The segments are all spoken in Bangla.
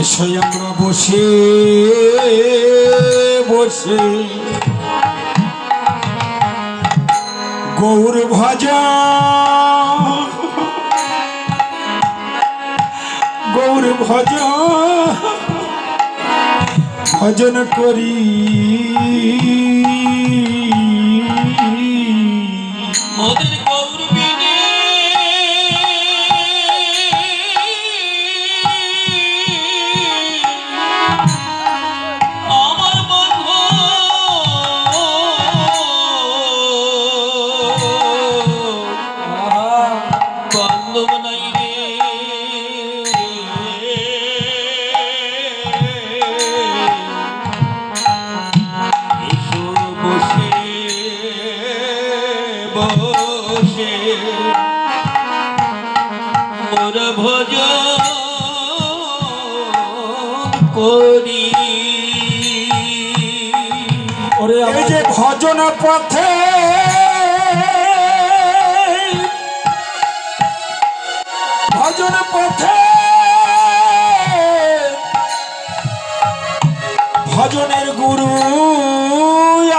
এসে আমরা বসে বসে গৌর ভজন গৌর ভজন করি মোদের গৌর বিনে আমার বন্ধু বান্ধব নাই রে। এসো বসে বসে মোরা ভজন করি। এই যে ভজন পথে ভজন পথে ভজনের গুরু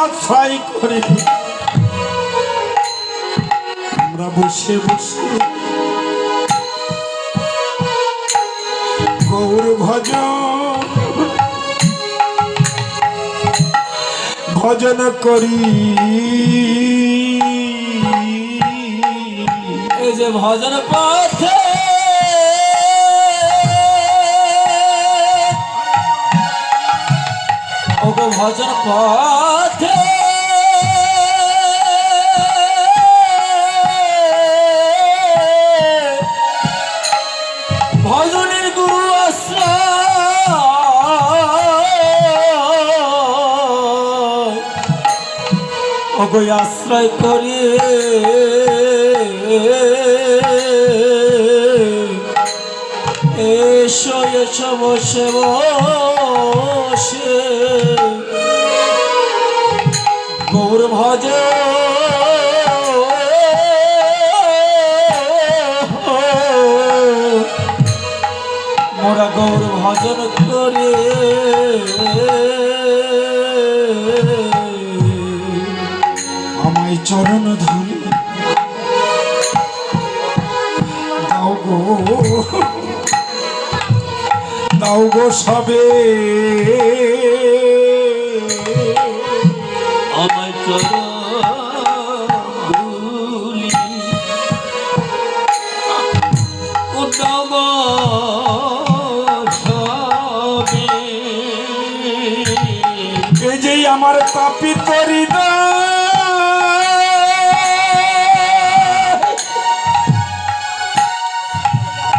আশ্রয় করে আমরা বসে বসে গৌর ভজন করি। এই যে ভজন পথে ওগো ভজন পথে ভজনের গুরু ওগো আশ্রয় করি। এসো এসো বসে বসে গৌর ভজ মোরা গৌর ভজন করে আমায় চরণ ধুলি দাও গো সবে আমায় চরণ ধুলি উদ্যম সবে। এই যে আমার তাপিত হৃদয়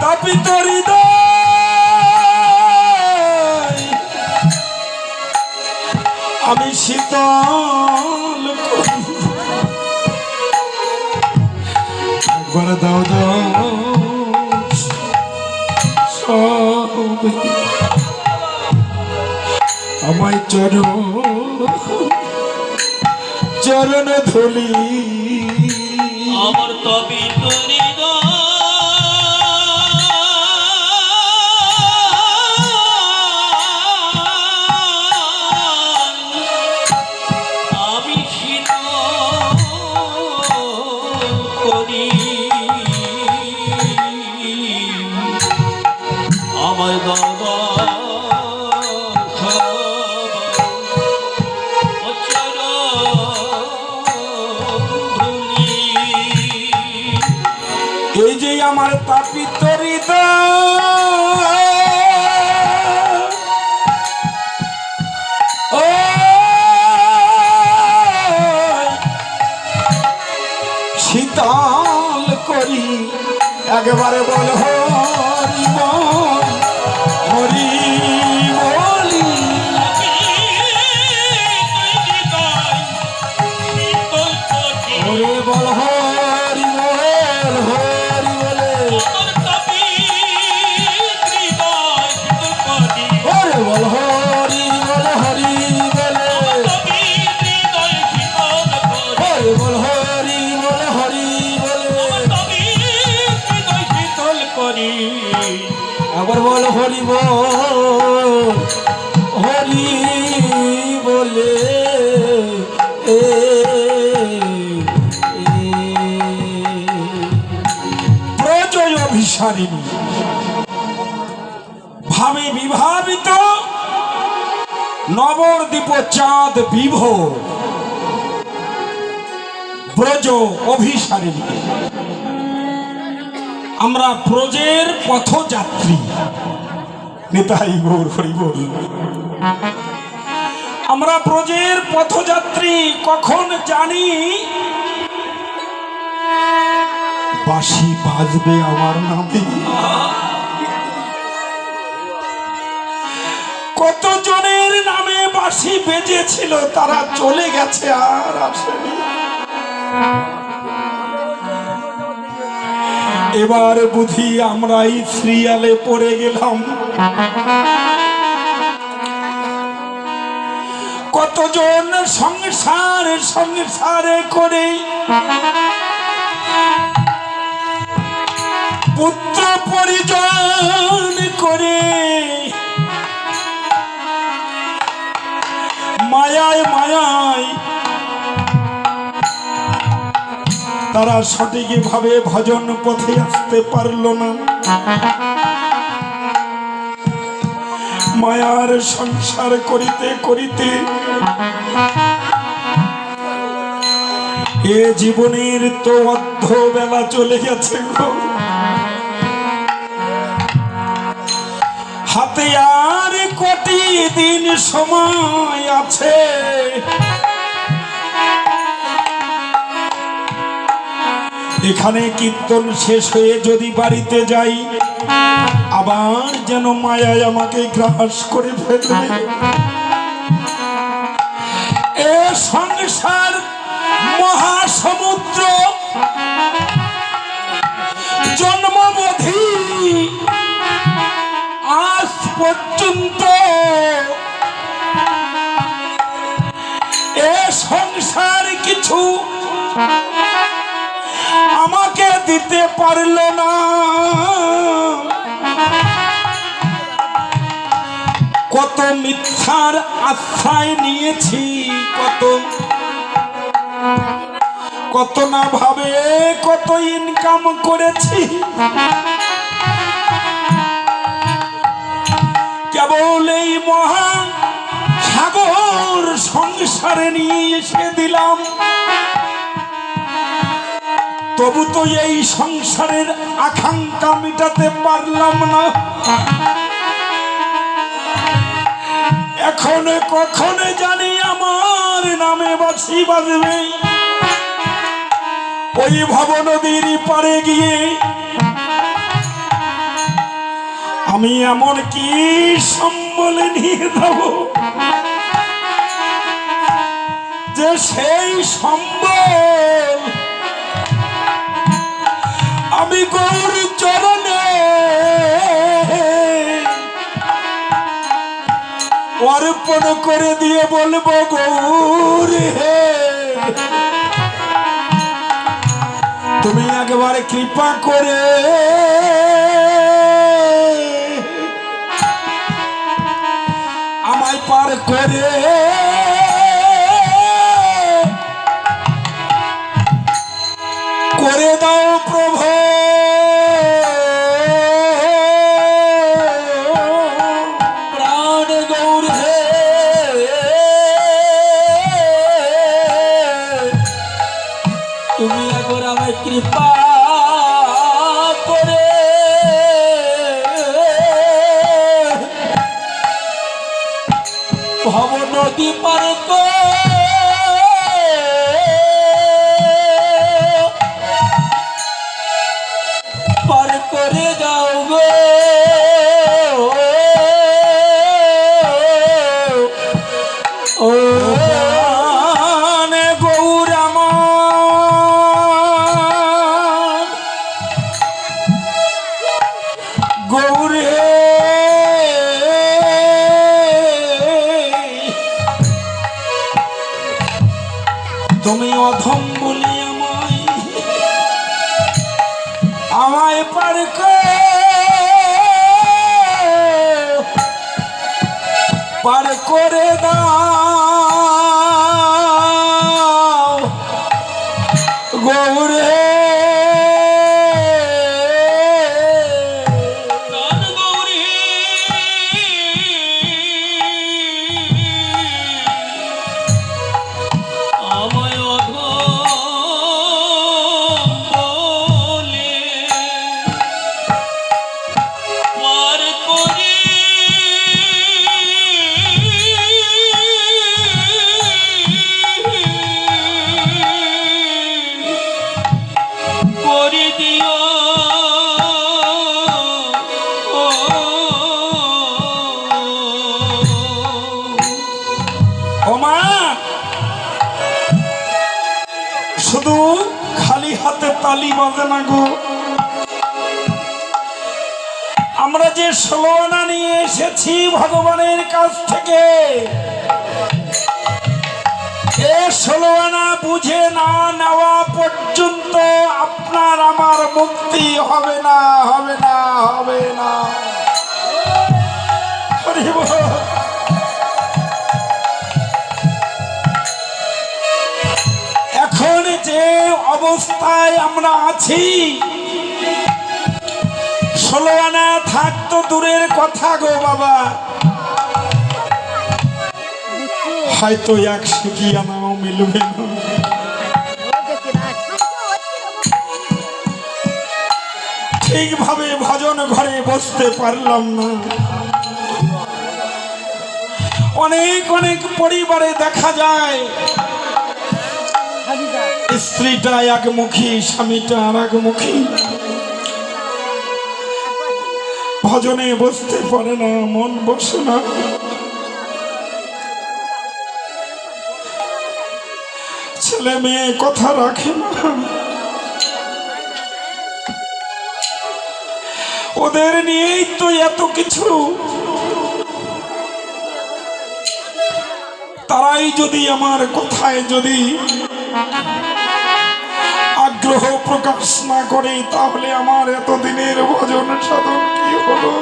তাপিত হৃদয় আমি শীতল করি। একবার দাও সবে আমায় চরণ ধুলি আমার তবে আমি শীতল করি। আমার বাবা এই যে আমার তাপিত হৃদয় ও শীতল করি। একবারে বল হরি বল হরি বলি ওরে বল হরি বল হরি বলে হরি বল হরি বলে প্রজয় অভিসারিণী ভাবে বিভাবিত নবদ্বীপ চাঁদ বিভোর ব্রজ অভিসারিণী। আমরা ব্রজের পথযাত্রী। নিতাই গৌর হরি বল। আমরা ব্রজের পথযাত্রী। কখন জানি বাঁশি বাজবে আমার নামে। কতজনের নামে বাঁশি বেজেছিল, তারা চলে গেছে আর আসেনি। এবার বুঝি আমরাই সিরিয়ালে পড়ে গেলাম। কতজন সংসারে করে পুত্র পরিজন করে মায়ায় তারা সঠিকভাবে ভজন পথে আসতে পারল না। মায়ার সংসার করিতে করিতে এ জীবনের তো অর্ধ বেলা চলে গেছে গো। হাতে আর কটি দিন সময় আছে। এখানে কীর্তন শেষ হয়ে যদি বাড়িতে যাই, আবার যেন মায়ায় আমাকে গ্রাস করে ফেলবে। এ সংসার মহাসমুদ্র, জন্মবধি আজ পর্যন্ত এ সংসার কিছু আমাকে দিতে পারল না। কত মিথ্যার আশ্রয় নিয়েছি, কত না ভাবে কত ইনকাম করেছি। কেবল এই মহা সাগর সংসারে নিয়ে এসে দিলাম। তবু তো এই সংসারের আকাঙ্ক্ষা মিটাতে পারলাম না। এখন কখন জানি আমার নামে বাঁশি বাজবে। ওই ভব নদীর পারে গিয়ে আমি এমন কি সম্বল নিয়ে দেব যে সেই সম্বল আমি গৌর চরণে অর্পণ করে দিয়ে বলবো, গৌর হে, তুমি একবার কৃপা করে আমায় পার করে দাও প্রভু। প্রাণ গৌর হে, তুমি একবার আমায় কৃপা করে ভব নদী পার করে যাও গো। ও গৌর আমার, গৌর হে, তুমি অধম বলি আমায় পার করে পার করে দাও গৌরে প্রাণ গৌরী আমায় অধম বলে পার করে করে দিও ও মা শুধু খালি হাতে তালি বাজে না গো, আমরা যে 16 আনা নিয়ে এসেছি ভগবানের কাছ থেকে, এ 16 আনা বুঝে না নেওয়া পর্যন্ত আপনার আমার মুক্তি হবে না, হবে না, হবে না। হরি বল। এখন যে অবস্থায় আমরা আছি, 16 আনা থাকতো দূরের কথা গো বাবা, হয়তো 100 আনাও মিলবে না। ঠিকভাবে ভজন ঘরে বসতে পারলাম না। অনেক অনেক পরিবারে দেখা যায় স্ত্রীটা একমুখী, স্বামীটা আর একমুখী, ভজনে বসতে পারে না, মন বসে না। ছেলে মেয়ে কথা রাখে না, ওদের নিয়েই তো এত কিছু। তারাই যদি আমার কথায় যদি আগ্রহ প্রকাশ না করে, তাহলে আমার এতদিনের ভজন সাধন কি হলো?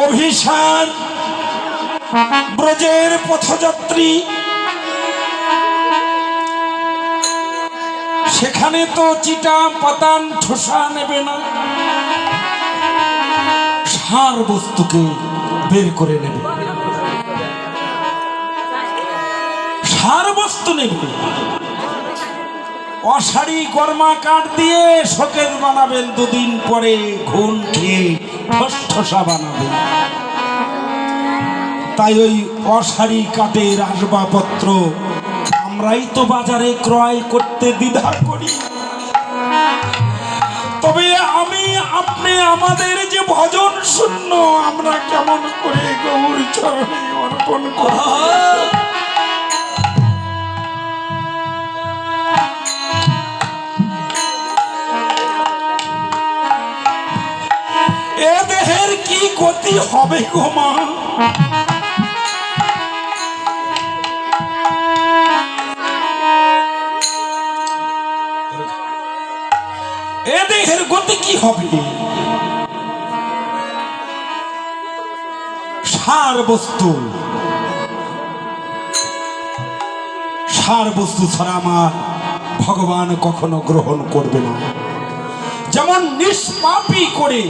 অভিশান ব্রজের পথযাত্রী, সেখানে তো চিটা পাতান ঠোসা নেবে না, সার বস্তুকে বের করে নেবে, সার বস্তু নেবে। অসারি কর্মা কাঠ দিয়ে শোকেস বানাবেন, 2 দিন পরে ঘুন খেয়ে ঠসঠসা বানাবে। তাই ওই অসারি কাঠের আসবাবপত্র আমরাই তো বাজারে ক্রয় করতে দ্বিধা করি। তবে আমি আপনি আমাদের যে ভজন শূন্য, আমরা কেমন করে গৌর চরণে অর্পণ করব? এ দেহের কি গতি হবে গো মা? এ দেহের গতি কি হবে? সার বস্তু, সার বস্তু ছাড়া আমার ভগবান কখনো গ্রহণ করবে না। যেমন নিষ্পাপী করে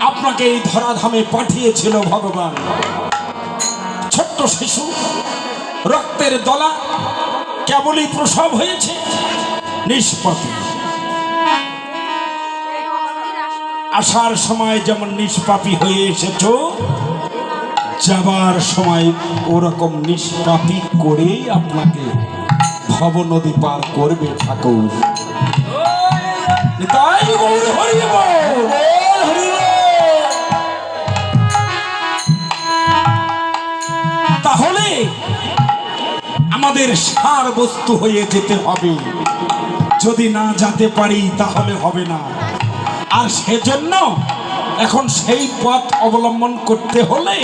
আপনাকে এই ধরাধামে পাঠিয়েছিল ভগবান, ছোট্ট শিশু, রক্তের দলা, কেবলই প্রসব হয়েছে, নিষ্পাপী। আসার সময় যেমন নিষ্পাপী হয়ে এসেছো, যাবার সময় ওরকম নিষ্পাপী করে আপনাকে ভব নদী পার করবে ঠাকুর। তাই গৌর হরি বল, হরি বল। তাহলে আমাদের সার বস্তু হয়ে যেতে হবে, যদি না যেতে পারি তাহলে হবে না। আর সেজন্য এখন সেই পথ অবলম্বন করতে হলে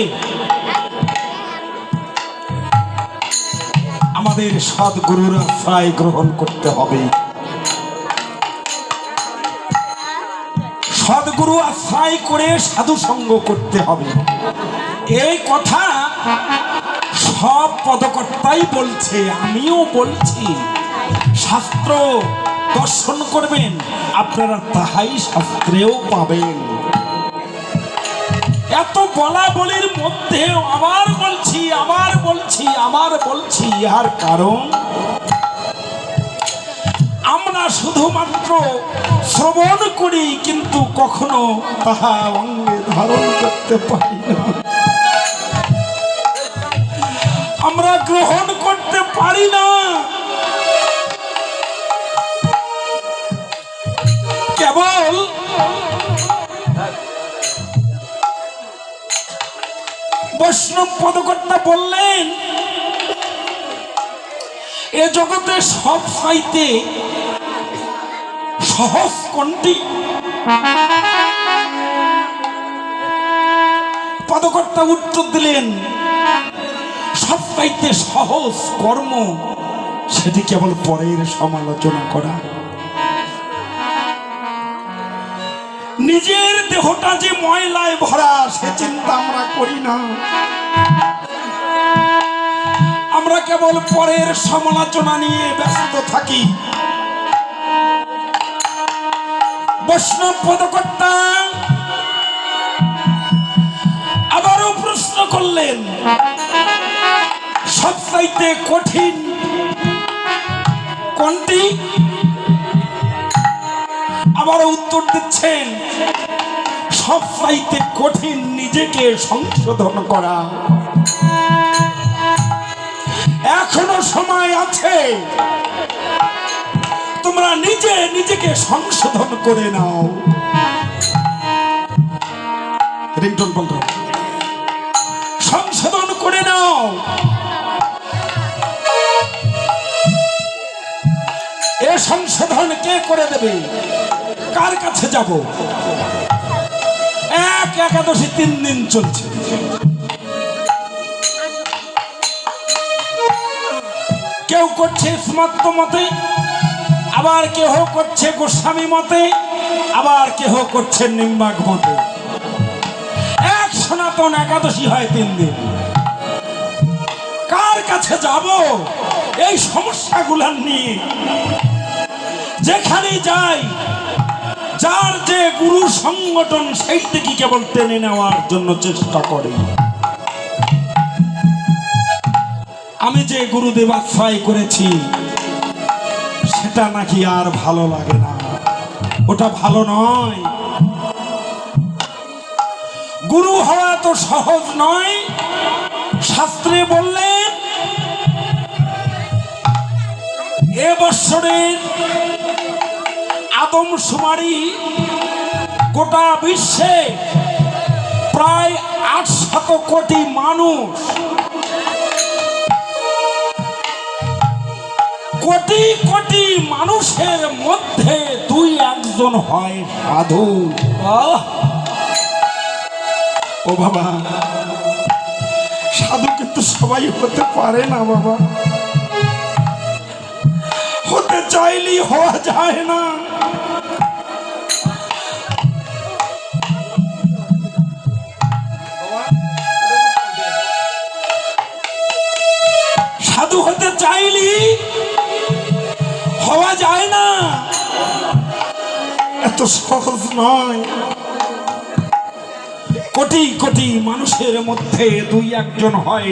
আমাদের সদ্গুরুর আশ্রয় গ্রহণ করতে হবে। গুরু আশ্রয় করে সাধু সঙ্গ করতে হবে। এই কথা সব পদকর্তাই বলছে, আমিও বলছি। শাস্ত্র দর্শন করবেন, আপনারা তাহাই শাস্ত্রেও পাবেন। এত বলা বলির মধ্যেও আবার বলছি আর কারণ আমরা শুধুমাত্র শ্রবণ করি, কিন্তু কখনো তাহা অঙ্গে ধারণ করতে পারি না, আমরা গ্রহণ করতে পারি না। কেবল বৈষ্ণব পদকর্তা বললেন, এ জগতে সব চাইতে সহজ কোনটি? পদকর্তা উত্তর দিলেন, সব চাইতে সহজ কর্ম সেটি কেবল পরের সমালোচনা করা। নিজের দেহটা যে ময়লায় ভরা সে চিন্তা আমরা করি না, আমরা কেবল পরের সমালোচনা নিয়ে ব্যস্ত থাকি। বৈষ্ণব পদকর্তা আবারও প্রশ্ন করলেন, সবচাইতে কঠিন কোনটি? আবারও উত্তর দিচ্ছেন, সবচাইতে কঠিন নিজেকে সংশোধন করা। এখনো সময় আছে, তোমরা নিজেকে সংশোধন করে নাও। রিংটন বলতো, সংশোধন করে নাও। এ সংশোধন কে করে দেবে? কার কাছে যাব? একাদশী 3 দিন চলছে, কেউ করছে স্মার্ত মতে, আবার কেহ করছে গোস্বামী মতে, আবার কেহ করছে নিম্বাক মতে। এক সনাতন একাদশী হয় 3 দিন। কার কাছে যাব এই সমস্যাগুলার নিয়ে? যেখানে যাই, যার যে গুরু সংগঠন সেই থেকে কেবল টেনে নেওয়ার জন্য চেষ্টা করে। আমি যে গুরুদেব আশ্রয় করেছি সেটা নাকি আর ভালো লাগে না, ওটা ভালো নয়। গুরু হওয়া তো সহজ নয়। শাস্ত্রে বললেন, এ বৎসরের আদমশুমারি গোটা বিশ্বে প্রায় 800 কোটি মানুষ। কোটি কোটি মানুষের মধ্যে 2-1 হয় সাধু। ও বাবা, সাধু কিন্তু সবাই হতে পারে না বাবা, হতে চাইলেই হওয়া যায় না। সাধু হতে চাইলি হওয়া যায় না, এত সহজ নয়। কোটি কোটি মানুষের মধ্যে 2-1 হয়